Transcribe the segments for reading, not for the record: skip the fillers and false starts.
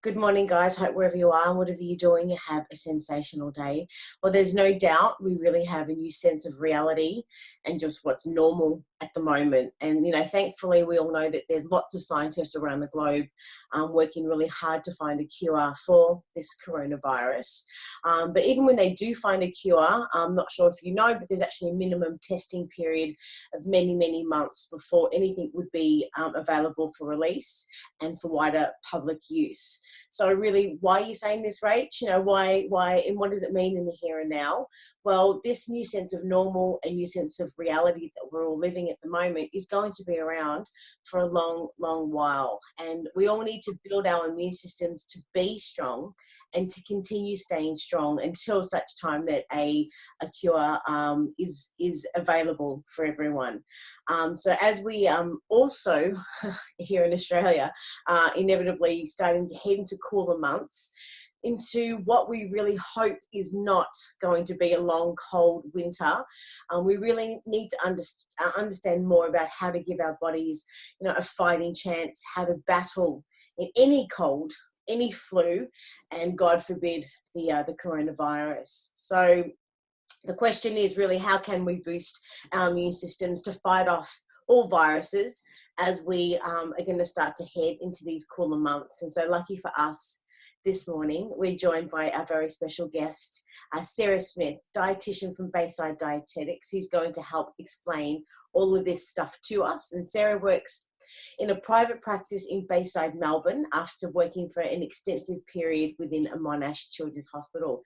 Good morning, guys. Hope wherever you are and whatever you're doing, you have a sensational day. Well, there's no doubt we really have a new sense of reality and just what's normal at the moment. And, thankfully, we all know that there's lots of scientists around the globe working really hard to find a cure for this coronavirus. But even when they do find a cure, I'm not sure if you know, but there's actually a minimum testing period of many, many months before anything would be available for release and for wider public use. So really, why are you saying this, Rach? Why, and what does it mean in the here and now? Well, this new sense of normal and new sense of reality that we're all living at the moment is going to be around for a long, long while. And we all need to build our immune systems to be strong and to continue staying strong until such time that a cure is available for everyone. So as we also here in Australia inevitably starting to head into cooler months, into what we really hope is not going to be a long, cold winter. We really need to understand more about how to give our bodies, a fighting chance, how to battle in any cold, any flu, and God forbid, the coronavirus. So the question is really, how can we boost our immune systems to fight off all viruses as we are going to start to head into these cooler months? And so lucky for us, this morning, we're joined by our very special guest, Sarah Smith, dietitian from Bayside Dietetics, who's going to help explain all of this stuff to us. And Sarah works in a private practice in Bayside, Melbourne, after working for an extensive period within a Monash Children's Hospital.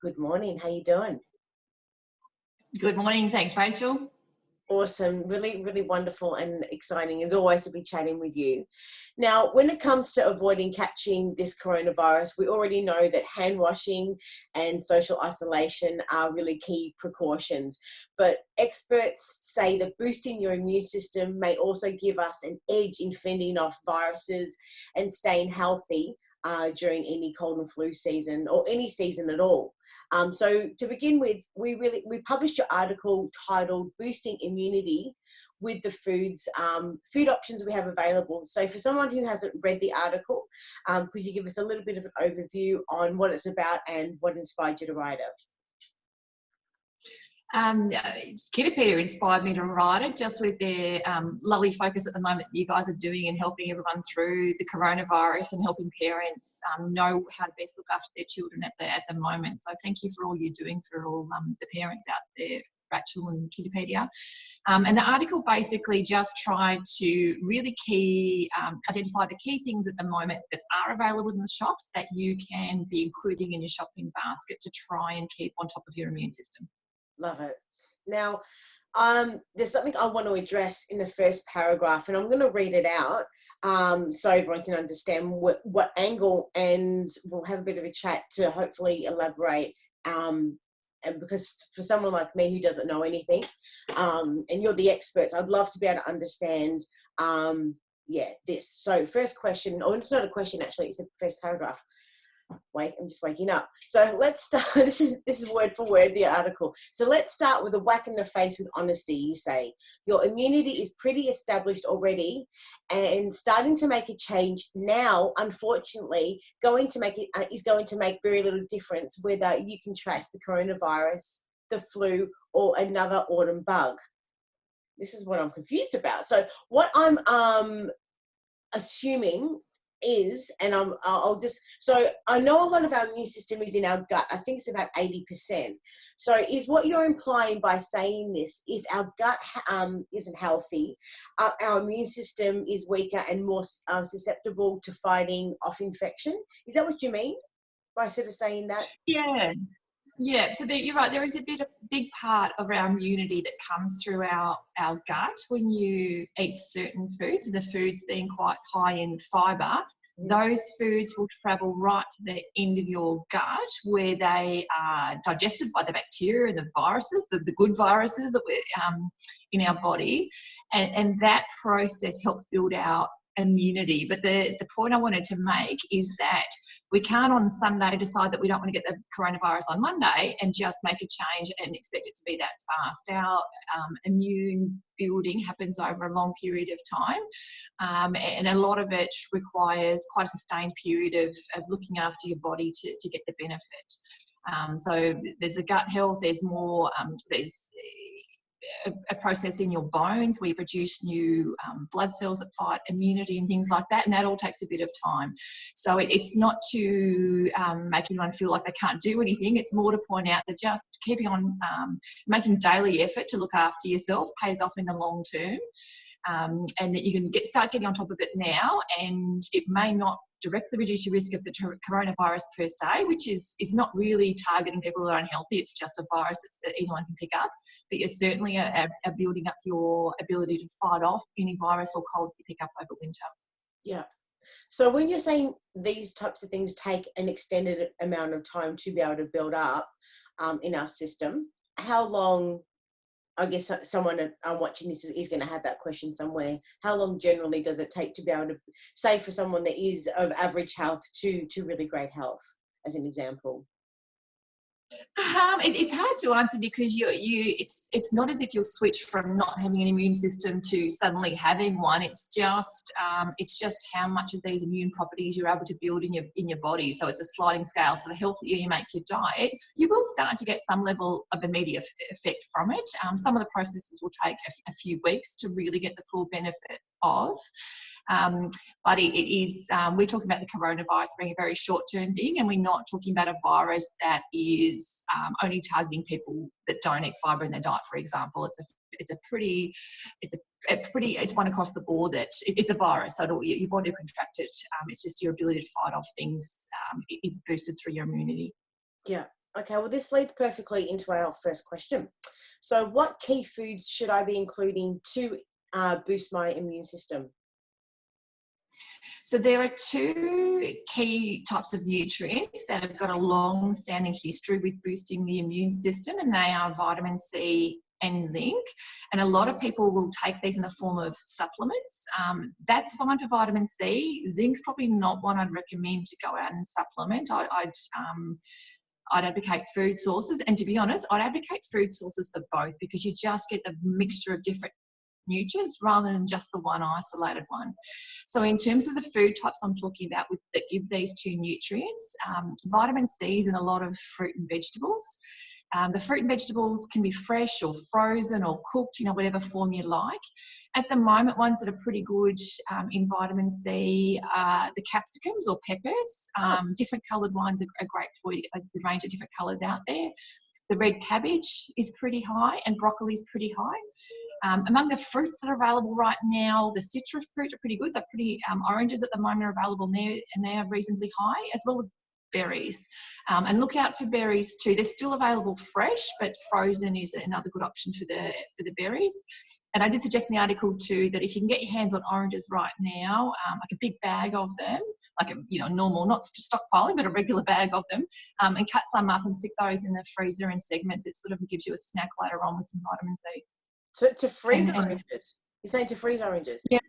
Good morning. How you doing? Good morning. Thanks, Rachel. Awesome. Really, really wonderful and exciting as always to be chatting with you. Now, when it comes to avoiding catching this coronavirus, we already know that hand washing and social isolation are really key precautions. But experts say that boosting your immune system may also give us an edge in fending off viruses and staying healthy during any cold and flu season or any season at all. So to begin with, we published your article titled "Boosting Immunity with the food options we have available." So for someone who hasn't read the article, could you give us a little bit of an overview on what it's about and what inspired you to write it? Kiddopedia inspired me to write it, just with their lovely focus at the moment that you guys are doing and helping everyone through the coronavirus and helping parents know how to best look after their children at the moment. So thank you for all you're doing for all the parents out there, Rachel and Kiddopedia. And the article basically just tried to really identify the key things at the moment that are available in the shops that you can be including in your shopping basket to try and keep on top of your immune system. Love it. Now, there's something I want to address in the first paragraph, and I'm going to read it out so everyone can understand what angle, and we'll have a bit of a chat to hopefully elaborate. And because for someone like me who doesn't know anything, and you're the experts, I'd love to be able to understand, this. So first question, or it's not a question actually, it's the first paragraph. Wait, I'm just waking up. So let's start. This is word for word, the article. So let's start with a whack in the face with honesty. You say your immunity is pretty established already, and starting to make a change now, unfortunately, is going to make very little difference whether you contract the coronavirus, the flu, or another autumn bug. This is what I'm confused about. So what I'm assuming is, and so I know a lot of our immune system is in our gut. I think it's about 80%. So is what you're implying by saying this, if our gut isn't healthy, our immune system is weaker and more susceptible to fighting off infection? Is that what you mean by sort of saying that? Yeah, so you're right. There is a big part of our immunity that comes through our gut when you eat certain foods, and the foods being quite high in fibre. Those foods will travel right to the end of your gut where they are digested by the bacteria and the viruses, the good viruses that we're in our body. And that process helps build our immunity. But the point I wanted to make is that we can't on Sunday decide that we don't want to get the coronavirus on Monday and just make a change and expect it to be that fast. Our immune building happens over a long period of time, and a lot of it requires quite a sustained period of looking after your body to get the benefit. So there's the gut health, there's more, there's a process in your bones where you produce new blood cells that fight immunity and things like that, and that all takes a bit of time. So it's not to make anyone feel like they can't do anything. It's more to point out that just keeping on making daily effort to look after yourself pays off in the long term, and that you can start getting on top of it now, and it may not directly reduce your risk of the coronavirus per se, which is not really targeting people that are unhealthy. It's just a virus that anyone can pick up. But you're certainly are building up your ability to fight off any virus or cold you pick up over winter. Yeah. So when you're saying these types of things take an extended amount of time to be able to build up in our system, how long, I guess someone watching this is going to have that question somewhere, how long generally does it take to be able to, say for someone that is of average health to really great health, as an example? It's hard to answer because it's not as if you'll switch from not having an immune system to suddenly having one. It's just how much of these immune properties you're able to build in your body. So it's a sliding scale. So the healthier you make your diet, you will start to get some level of immediate effect from it. Some of the processes will take a few weeks to really get the full benefit of. But it is, we're talking about the coronavirus being a very short-term thing, and we're not talking about a virus that is only targeting people that don't eat fibre in their diet, for example. It's one across the board that it's a virus, so your body will contract it. It's just your ability to fight off things is boosted through your immunity. Yeah. Okay, well, this leads perfectly into our first question. So what key foods should I be including to boost my immune system? So there are two key types of nutrients that have got a long-standing history with boosting the immune system, and they are vitamin C and zinc. And a lot of people will take these in the form of supplements. That's fine for vitamin C. Zinc's probably not one I'd recommend to go out and supplement. I'd advocate food sources, and to be honest, I'd advocate food sources for both, because you just get the mixture of different nutrients rather than just the one isolated one. So in terms of the food types I'm talking about that give these two nutrients, vitamin C is in a lot of fruit and vegetables. The fruit and vegetables can be fresh or frozen or cooked, whatever form you like. At the moment, ones that are pretty good in vitamin C are the capsicums or peppers. Different coloured ones are great for you to get the range of different colours out there. The red cabbage is pretty high, and broccoli is pretty high. Among the fruits that are available right now, the citrus fruit are pretty good. So oranges at the moment are available there, and they are reasonably high, as well as berries. And look out for berries too. They're still available fresh, but frozen is another good option for the berries. And I did suggest in the article too that if you can get your hands on oranges right now, like a big bag of them, like a normal, not stockpiling, but a regular bag of them, and cut some up and stick those in the freezer in segments. It sort of gives you a snack later on with some vitamin C. So to freeze oranges? You're saying to freeze oranges? Yeah.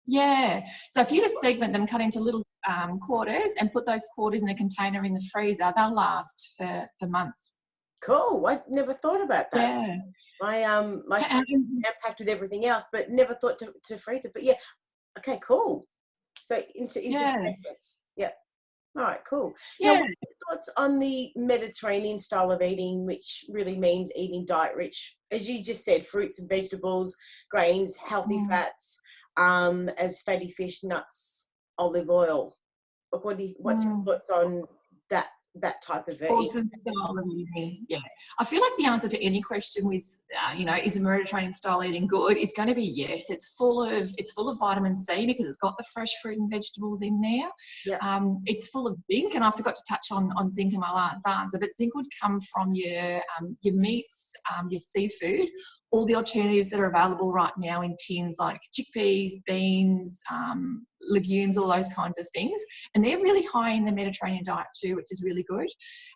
Yeah. So if you just segment them, cut into little quarters, and put those quarters in a container in the freezer, they'll last for months. Cool. I never thought about that. Yeah. My packed with everything else, but never thought to freeze it. But yeah, okay, cool. So into packets. Yeah. All right, cool. Yeah. Now, what are your thoughts on the Mediterranean style of eating, which really means eating diet-rich, as you just said, fruits and vegetables, grains, healthy fats, as fatty fish, nuts, olive oil? What's your thoughts on that type of eating? Yeah, I feel like the answer to any question with is the Mediterranean style eating good, is going to be yes. It's full of vitamin C because it's got the fresh fruit and vegetables in there. Yeah. It's full of zinc, and I forgot to touch on zinc in my last answer, but zinc would come from your meats, your seafood, all the alternatives that are available right now in tins, like chickpeas, beans, legumes, all those kinds of things. And they're really high in the Mediterranean diet too, which is really good.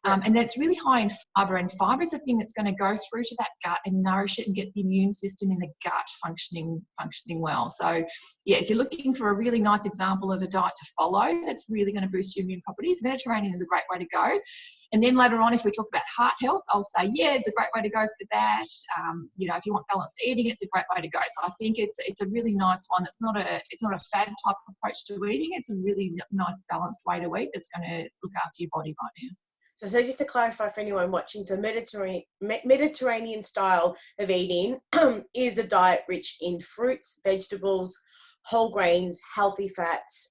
And that's really high in fibre, and fibre is the thing that's going to go through to that gut and nourish it and get the immune system in the gut functioning well. So yeah, if you're looking for a really nice example of a diet to follow that's really going to boost your immune properties, Mediterranean is a great way to go. And then later on, if we talk about heart health, I'll say, yeah, it's a great way to go for that. You know, if you want balanced eating, it's a great way to go. So I think it's a really nice one. It's not a fad type approach to eating. It's a really nice balanced way to eat that's going to look after your body right now. So just to clarify for anyone watching, so Mediterranean style of eating is a diet rich in fruits, vegetables, whole grains, healthy fats,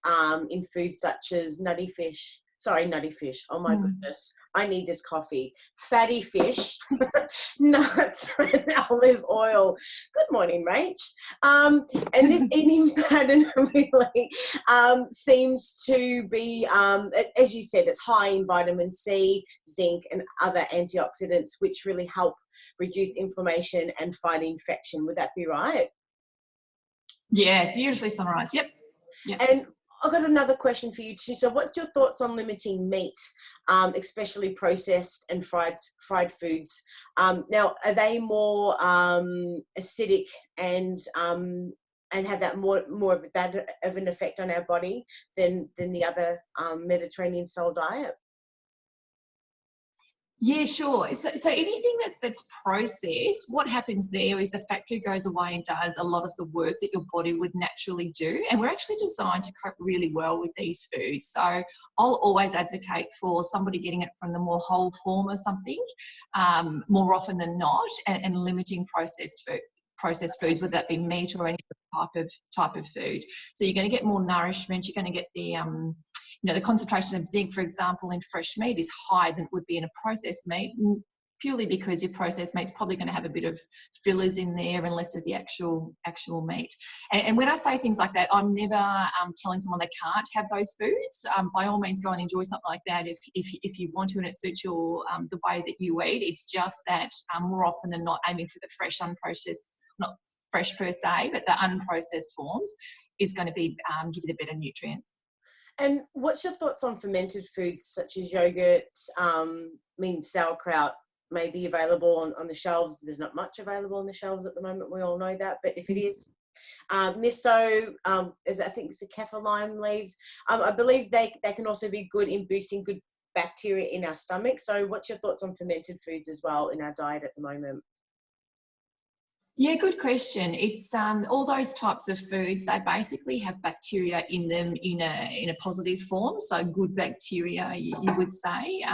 in foods such as nutty fish. Oh my goodness, I need this coffee. Fatty fish, nuts, and olive oil. Good morning, Rach. And this eating pattern really seems to be, as you said, it's high in vitamin C, zinc, and other antioxidants, which really help reduce inflammation and fight infection. Would that be right? Yeah, beautifully summarised. Yep. And I've got another question for you too. So what's your thoughts on limiting meat, especially processed and fried foods? Now, are they more acidic and have that more of that of an effect on our body than the other Mediterranean style diet? Yeah, sure. So anything that's processed, what happens there is the factory goes away and does a lot of the work that your body would naturally do. And we're actually designed to cope really well with these foods. So I'll always advocate for somebody getting it from the more whole form or something, more often than not, and limiting processed foods, whether that be meat or any type of food. So you're going to get more nourishment. You're going to get the the concentration of zinc, for example, in fresh meat is higher than it would be in a processed meat, purely because your processed meat's probably going to have a bit of fillers in there and less of the actual meat. And when I say things like that, I'm never telling someone they can't have those foods. By all means, go and enjoy something like that if you want to and it suits your the way that you eat. It's just that more often than not, aiming for the fresh, unprocessed, not fresh per se, but the unprocessed forms is going to be give you the better nutrients. And what's your thoughts on fermented foods such as yogurt? Sauerkraut may be available on the shelves. There's not much available on the shelves at the moment. We all know that. But if it is, miso, I think it's the kaffir lime leaves. I believe they can also be good in boosting good bacteria in our stomach. So what's your thoughts on fermented foods as well in our diet at the moment? Yeah, good question. It's all those types of foods, they basically have bacteria in them in a positive form, so good bacteria, you would say.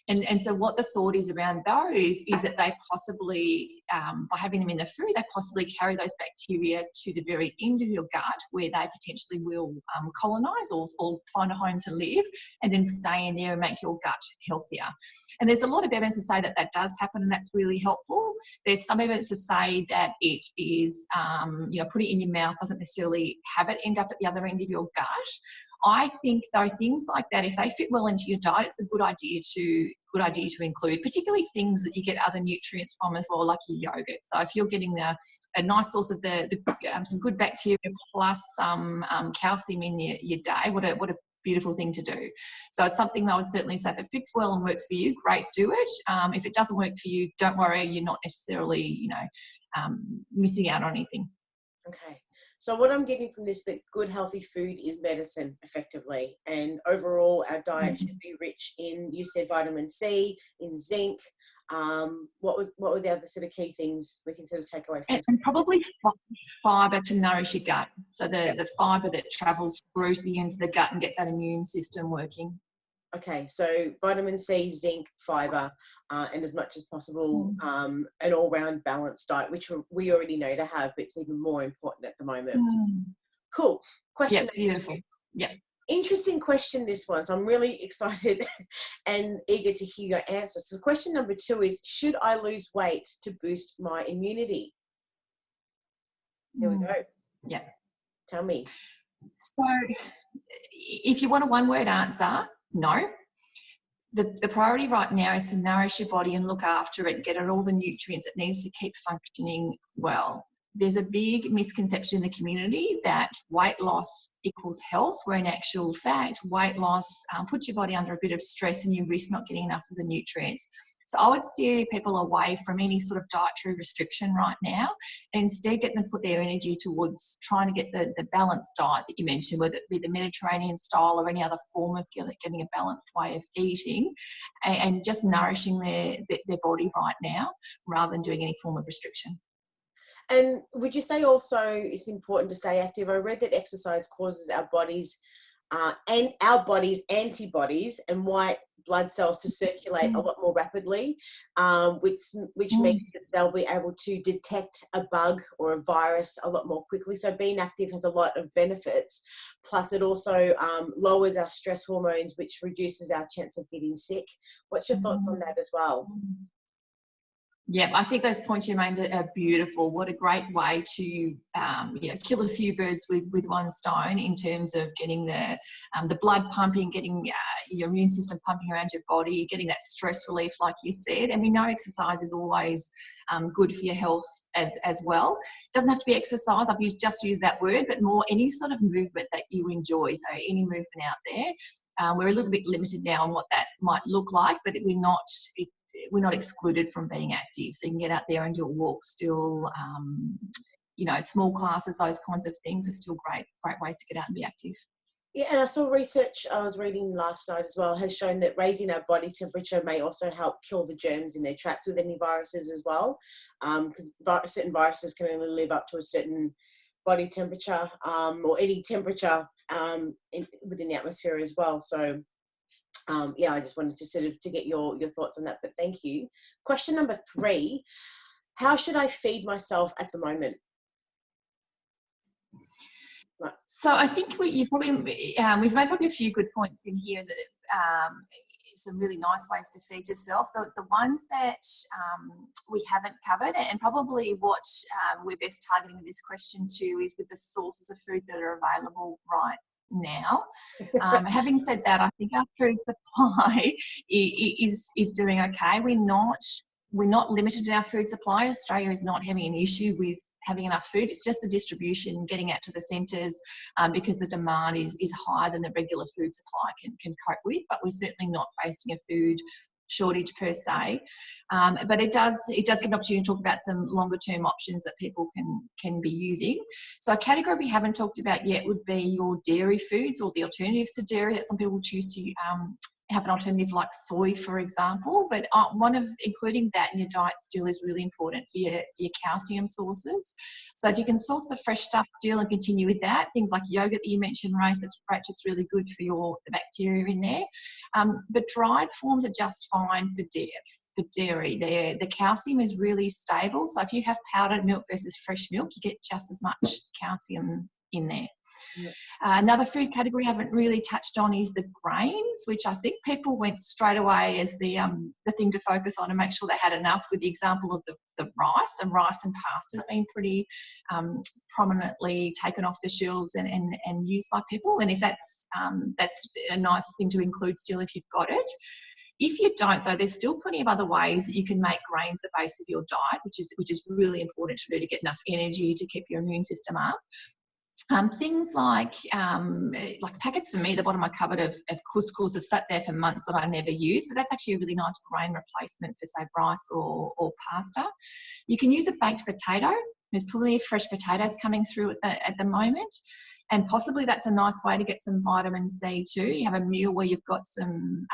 And so what the thought is around those is that they possibly, by having them in the food, they possibly carry those bacteria to the very end of your gut where they potentially will colonise or find a home to live and then stay in there and make your gut healthier. And there's a lot of evidence to say that does happen, and that's really helpful. There's some evidence to say that it is, put it in your mouth doesn't necessarily have it end up at the other end of your gut. I think though things like that, if they fit well into your diet, it's a good idea to include, particularly things that you get other nutrients from as well, like your yogurt. So if you're getting a nice source of some good bacteria plus some calcium in your day, what a beautiful thing to do. So it's something that I would certainly say, if it fits well and works for you, great, do it. If it doesn't work for you, don't worry, you're not necessarily missing out on anything. Okay, so what I'm getting from this, that good healthy food is medicine effectively, and overall our diet should be rich in, you said, vitamin C, in zinc. What were the other sort of key things we can sort of take away from this? And probably fibre to nourish your gut. So the fibre that travels through to the end of the gut and gets that immune system working. Okay, so vitamin C, zinc, fibre, and as much as possible, an all-round balanced diet, which we already know to have, but it's even more important at the moment. Cool. Question. Yeah, beautiful. Yeah. Interesting question, this one. So I'm really excited and eager to hear your answer. So question number 2 is, should I lose weight to boost my immunity? Here we go. Yeah. Tell me. So if you want a one-word answer, no. the priority right now is to nourish your body and look after it, get it all the nutrients it needs to keep functioning well. There's a big misconception in the community that weight loss equals health, where in actual fact, weight loss puts your body under a bit of stress and you risk not getting enough of the nutrients. So I would steer people away from any sort of dietary restriction right now, and instead get them to put their energy towards trying to get the balanced diet that you mentioned, whether it be the Mediterranean style or any other form of getting a balanced way of eating, and just nourishing their body right now rather than doing any form of restriction. And would you say also it's important to stay active? I read that exercise causes our bodies and our body's antibodies and white blood cells to circulate a lot more rapidly, which means that they'll be able to detect a bug or a virus a lot more quickly. So being active has a lot of benefits. Plus, it also lowers our stress hormones, which reduces our chance of getting sick. What's your thoughts on that as well? Yeah, I think those points you made are beautiful. What a great way to kill a few birds with one stone in terms of getting the blood pumping, getting your immune system pumping around your body, getting that stress relief, like you said. And we know exercise is always good for your health as well. It doesn't have to be exercise. I've just used that word, but more any sort of movement that you enjoy. So any movement out there. We're a little bit limited now on what that might look like, but we're not excluded from being active. So you can get out there and do a walk still, small classes, those kinds of things are still great ways to get out and be active. Yeah, and I saw research I was reading last night as well has shown that raising our body temperature may also help kill the germs in their tracks with any viruses as well, because certain viruses can only live up to a certain body temperature or any temperature within the atmosphere as well. So I just wanted to sort of to get your thoughts on that, but thank you. Question number 3, how should I feed myself at the moment? Right. So I think we've made probably a few good points in here that some really nice ways to feed yourself. The ones that we haven't covered, and probably what we're best targeting with this question too, is with the sources of food that are available right now. Having said that, I think our food supply is doing okay. We're not limited in our food supply. Australia is not having an issue with having enough food. It's just the distribution, getting out to the centres, because the demand is higher than the regular food supply can cope with. But we're certainly not facing a food shortage per se, but it does give an opportunity to talk about some longer term options that people can be using. So a category we haven't talked about yet would be your dairy foods, or the alternatives to dairy that some people choose to have an alternative like soy, for example. But including that in your diet still is really important for your calcium sources. So if you can source the fresh stuff still and continue with that, things like yogurt that you mentioned, Rach, it's really good for the bacteria in there. But dried forms are just fine for dairy. The calcium is really stable. So if you have powdered milk versus fresh milk, you get just as much calcium in there. Yeah. Another food category I haven't really touched on is the grains, which I think people went straight away as the thing to focus on and make sure they had enough, with the example of the rice. And rice and pasta has been pretty prominently taken off the shelves and used by people. And if that's a nice thing to include still if you've got it. If you don't, though, there's still plenty of other ways that you can make grains the base of your diet, which is really important to do to get enough energy to keep your immune system up. Things like packets for me, the bottom of my cupboard of couscous have sat there for months that I never use, but that's actually a really nice grain replacement for, say, rice or pasta. You can use a baked potato. There's plenty of fresh potatoes coming through at the moment. And possibly that's a nice way to get some vitamin C too. You have a meal where you've got some,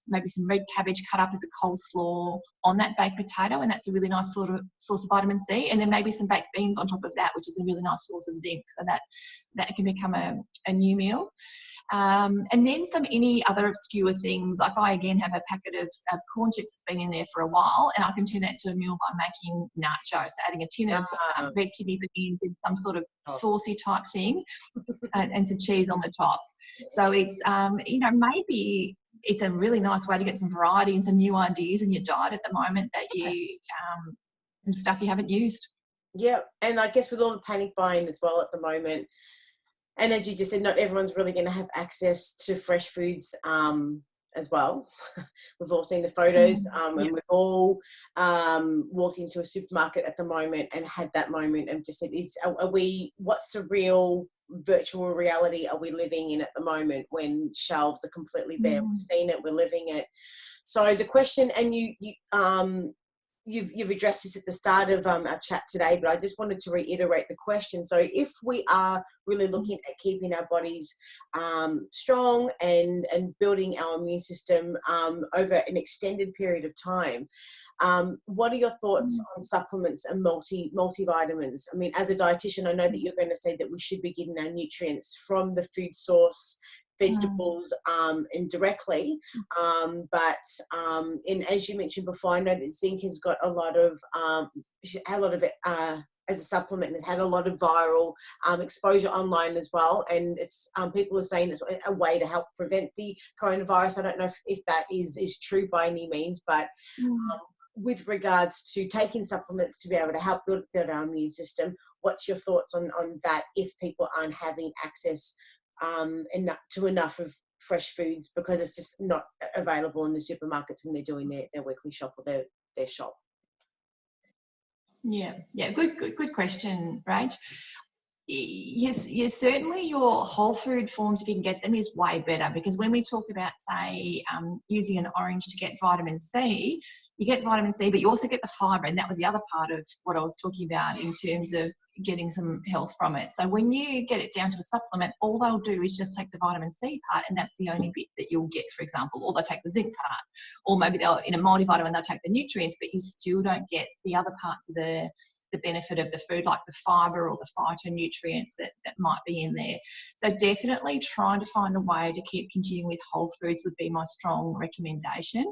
maybe some red cabbage cut up as a coleslaw on that baked potato, and that's a really nice sort of source of vitamin C. And then maybe some baked beans on top of that, which is a really nice source of zinc. So that can become a new meal. And then any other obscure things. Like I again have a packet of corn chips that's been in there for a while, and I can turn that into a meal by making nachos, so adding a tin of red kidney beans and some sort of saucy type thing, and some cheese on the top. So it's maybe it's a really nice way to get some variety and some new ideas in your diet at the moment that you and stuff you haven't used. Yeah, and I guess with all the panic buying as well at the moment, and as you just said, not everyone's really going to have access to fresh foods as well. We've all seen the photos, and we've all walked into a supermarket at the moment and had that moment of just, what's the real virtual reality are we living in at the moment when shelves are completely bare? We've seen it, we're living it. So the question, and you've addressed this at the start of our chat today, but I just wanted to reiterate the question. So if we are really looking at keeping our bodies strong and building our immune system over an extended period of time, what are your thoughts on supplements and multivitamins? I mean, as a dietitian, I know that you're going to say that we should be getting our nutrients from the food source, vegetables, indirectly, but as you mentioned before, I know that zinc has got a lot of it as a supplement, and has had a lot of viral exposure online as well, and it's people are saying it's a way to help prevent the coronavirus. I don't know if that is true by any means, but with regards to taking supplements to be able to help build our immune system, what's your thoughts on that if people aren't having access to enough of fresh foods because it's just not available in the supermarkets when they're doing their weekly shop or their shop? Yeah, good question, Rach. Yes, certainly your whole food forms, if you can get them, is way better, because when we talk about, say, using an orange to get vitamin C, you get vitamin C, but you also get the fibre, and that was the other part of what I was talking about in terms of getting some health from it. So when you get it down to a supplement, all they'll do is just take the vitamin C part, and that's the only bit that you'll get, for example, or they'll take the zinc part, or maybe they'll, in a multivitamin, they'll take the nutrients, but you still don't get the other parts of the benefit of the food, like the fibre or the phytonutrients that might be in there. So definitely trying to find a way to keep continuing with whole foods would be my strong recommendation.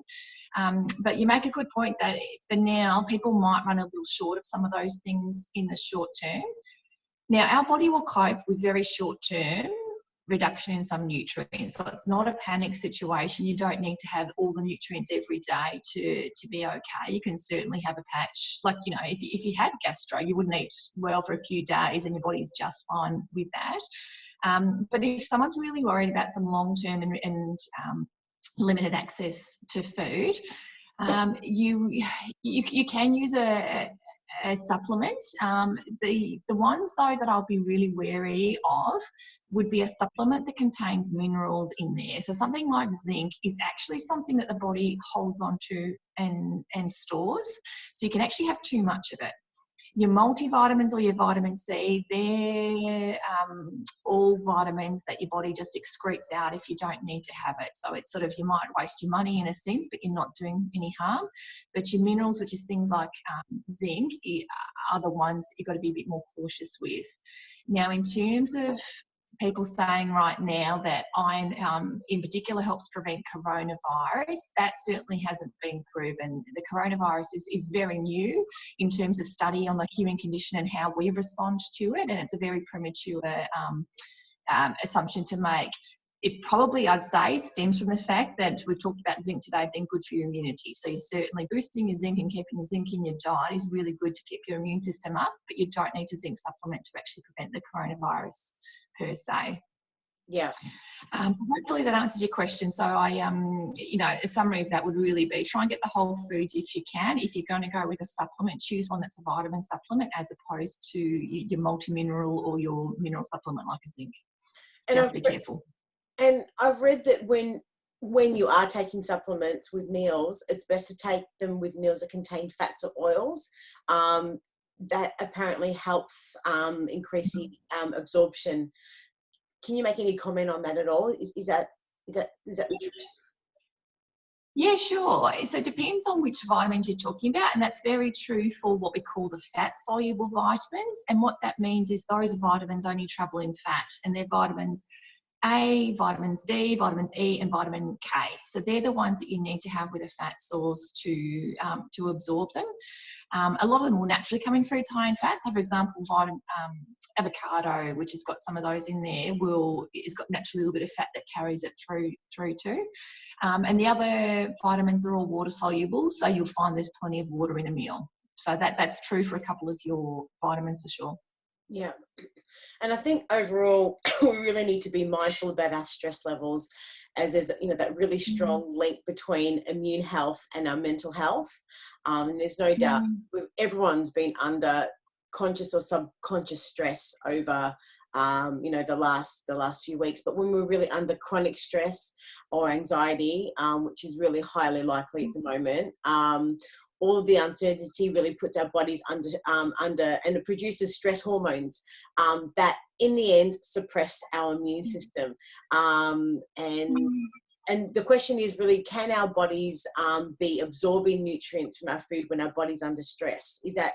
But you make a good point that for now, people might run a little short of some of those things in the short term. Now, our body will cope with very short term reduction in some nutrients. So it's not a panic situation. You don't need to have all the nutrients every day to be okay. You can certainly have a patch. Like, you know, if you had gastro, you wouldn't eat well for a few days and your body's just fine with that. But if someone's really worried about some long-term and limited access to food, you can use a supplement. The ones though that I'll be really wary of would be a supplement that contains minerals in there. So something like zinc is actually something that the body holds onto and stores. So you can actually have too much of it. Your multivitamins or your vitamin C, they're all vitamins that your body just excretes out if you don't need to have it. So it's sort of, you might waste your money in a sense, but you're not doing any harm. But your minerals, which is things like zinc, are the ones that you've got to be a bit more cautious with. Now, in terms of people saying right now that iron in particular helps prevent coronavirus, that certainly hasn't been proven. The coronavirus is very new in terms of study on the human condition and how we respond to it, and it's a very premature assumption to make. It probably, I'd say, stems from the fact that we've talked about zinc today being good for your immunity. So you're certainly boosting your zinc and keeping the zinc in your diet is really good to keep your immune system up, but you don't need a zinc supplement to actually prevent the coronavirus per se. Yeah. Hopefully that answers your question. So a summary of that would really be try and get the whole foods if you can. If you're going to go with a supplement, choose one that's a vitamin supplement as opposed to your multi-mineral or your mineral supplement like a zinc. Just be careful. And I've read that when you are taking supplements with meals, it's best to take them with meals that contain fats or oils. That apparently helps increase the absorption. Can you make any comment on that at all? Is that the truth? Yeah, sure. So it depends on which vitamins you're talking about, and that's very true for what we call the fat-soluble vitamins. And what that means is those vitamins only travel in fat, and they're vitamins A, vitamins D, vitamins E, and vitamin K. So they're the ones that you need to have with a fat source to absorb them. A lot of them will naturally come in foods high in fat. So, for example, avocado, which has got some of those in there, it's got naturally a little bit of fat that carries it through too. And the other vitamins are all water soluble, so you'll find there's plenty of water in a meal. So that's true for a couple of your vitamins for sure. Yeah. And I think overall, we really need to be mindful about our stress levels as there's, you know, that really strong link between immune health and our mental health. And there's no doubt everyone's been under conscious or subconscious stress over you know, the last few weeks. But when we're really under chronic stress or anxiety, which is really highly likely at the moment, all of the uncertainty really puts our bodies under, and it produces stress hormones that in the end suppress our immune system. And the question is really, can our bodies be absorbing nutrients from our food when our body's under stress? Is that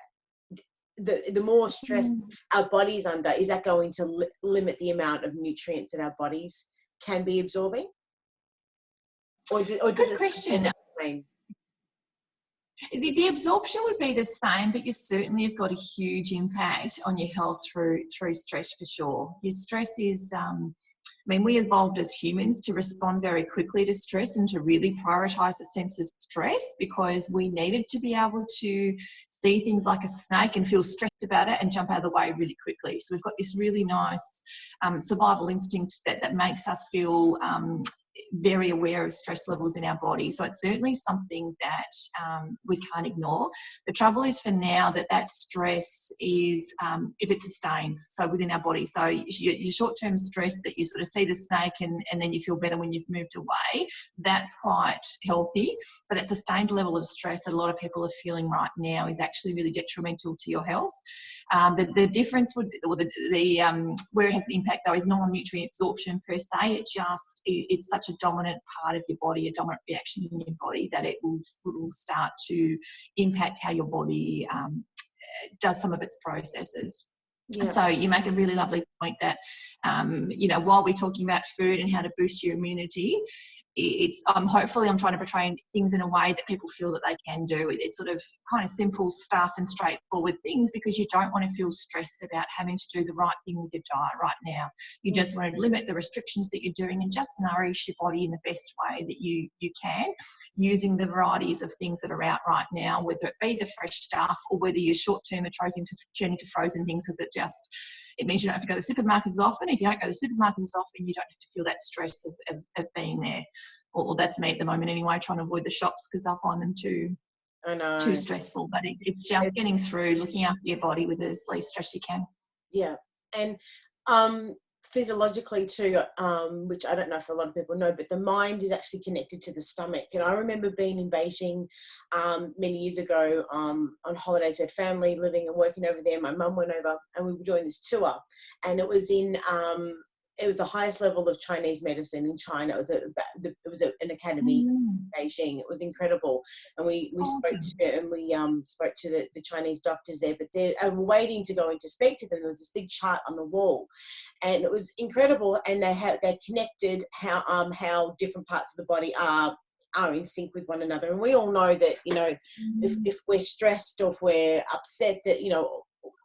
the more stress our body's under, is that going to limit the amount of nutrients that our bodies can be absorbing? Or does Good question. the same? The absorption would be the same, but you certainly have got a huge impact on your health through stress for sure. Your stress is, I mean, we evolved as humans to respond very quickly to stress and to really prioritise the sense of stress, because we needed to be able to see things like a snake and feel stressed about it and jump out of the way really quickly. So we've got this really nice survival instinct that makes us feel very aware of stress levels in our body. So it's certainly something that we can't ignore. The trouble is for now that stress is, if it sustains, so within our body. So your short-term stress that you sort of see the snake and then you feel better when you've moved away, that's quite healthy. But that sustained level of stress that a lot of people are feeling right now is actually really detrimental to your health. The difference would, or where it has an impact though, is not on nutrient absorption per se. It's such a dominant part of your body, a dominant reaction in your body, that it will start to impact how your body does some of its processes. Yeah. So you make a really lovely point that, you know, while we're talking about food and how to boost your immunity, hopefully I'm trying to portray things in a way that people feel that they can do. It's sort of kind of simple stuff and straightforward things, because you don't want to feel stressed about having to do the right thing with your diet right now. You just want to limit the restrictions that you're doing and just nourish your body in the best way that you can, using the varieties of things that are out right now, whether it be the fresh stuff or whether you're short-term and turning to frozen things, because it means you don't have to go to the supermarkets as often. If you don't go to the supermarkets as often, you don't have to feel that stress of being there. Or that's me at the moment anyway, trying to avoid the shops because I find them too stressful. But it's just getting through, looking after your body with as least stress you can. Yeah. And physiologically too, which I don't know if a lot of people know, but the mind is actually connected to the stomach. And I remember being in Beijing many years ago on holidays. We had family living and working over there. My mum went over and we were doing this tour, and it was it was the highest level of Chinese medicine in China. It was an academy in Beijing. It was incredible, and we spoke to the Chinese doctors there. But they were waiting to go in to speak to them. There was this big chart on the wall, and it was incredible. And they connected how different parts of the body are in sync with one another. And we all know that, you know, if we're stressed or if we're upset, that, you know,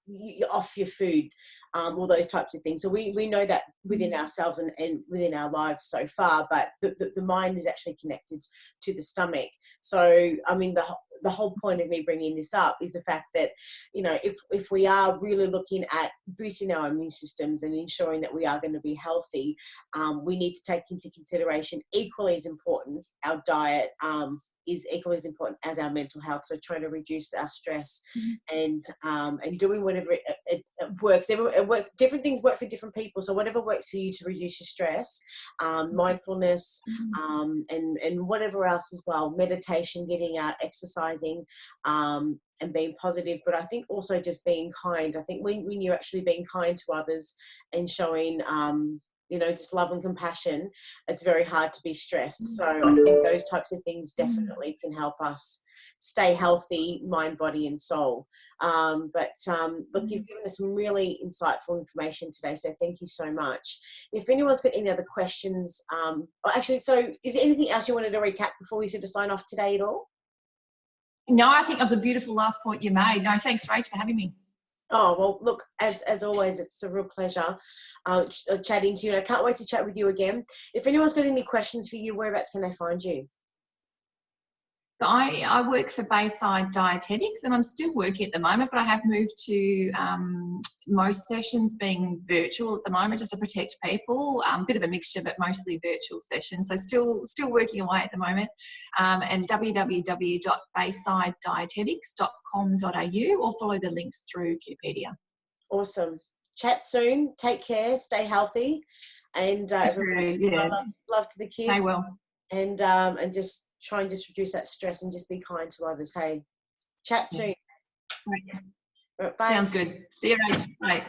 you're off your food. All those types of things. So we know that within ourselves and within our lives so far, but the mind is actually connected to the stomach. So, I mean, the whole point of me bringing this up is the fact that, you know, if we are really looking at boosting our immune systems and ensuring that we are going to be healthy, we need to take into consideration, equally as important, our diet is equally as important as our mental health. So trying to reduce our stress and doing whatever it works. Different things work for different people. So whatever works for you to reduce your stress, mindfulness, and whatever else as well, meditation, getting out, exercising, and being positive. But I think also just being kind. I think when you're actually being kind to others and showing, you know, just love and compassion, it's very hard to be stressed. So I think those types of things definitely can help us stay healthy, mind, body, and soul. But look, you've given us some really insightful information today, so thank you so much. If anyone's got any other questions, so is there anything else you wanted to recap before we sort of sign off today at all? No, I think that was a beautiful last point you made. No, thanks, Rach, for having me. Oh, well, look, as always, it's a real pleasure chatting to you, and I can't wait to chat with you again. If anyone's got any questions for you, whereabouts can they find you? I work for Bayside Dietetics, and I'm still working at the moment, but I have moved to most sessions being virtual at the moment, just to protect people. Bit of a mixture, but mostly virtual sessions. So still working away at the moment. And www.baysidedietetics.com.au, or follow the links through Kiddopedia. Awesome. Chat soon. Take care. Stay healthy, and everybody, love to the kids. Stay well. And just try and just reduce that stress and just be kind to others. Hey, chat soon. Right. Bye. Sounds good. See you, Rach. Bye.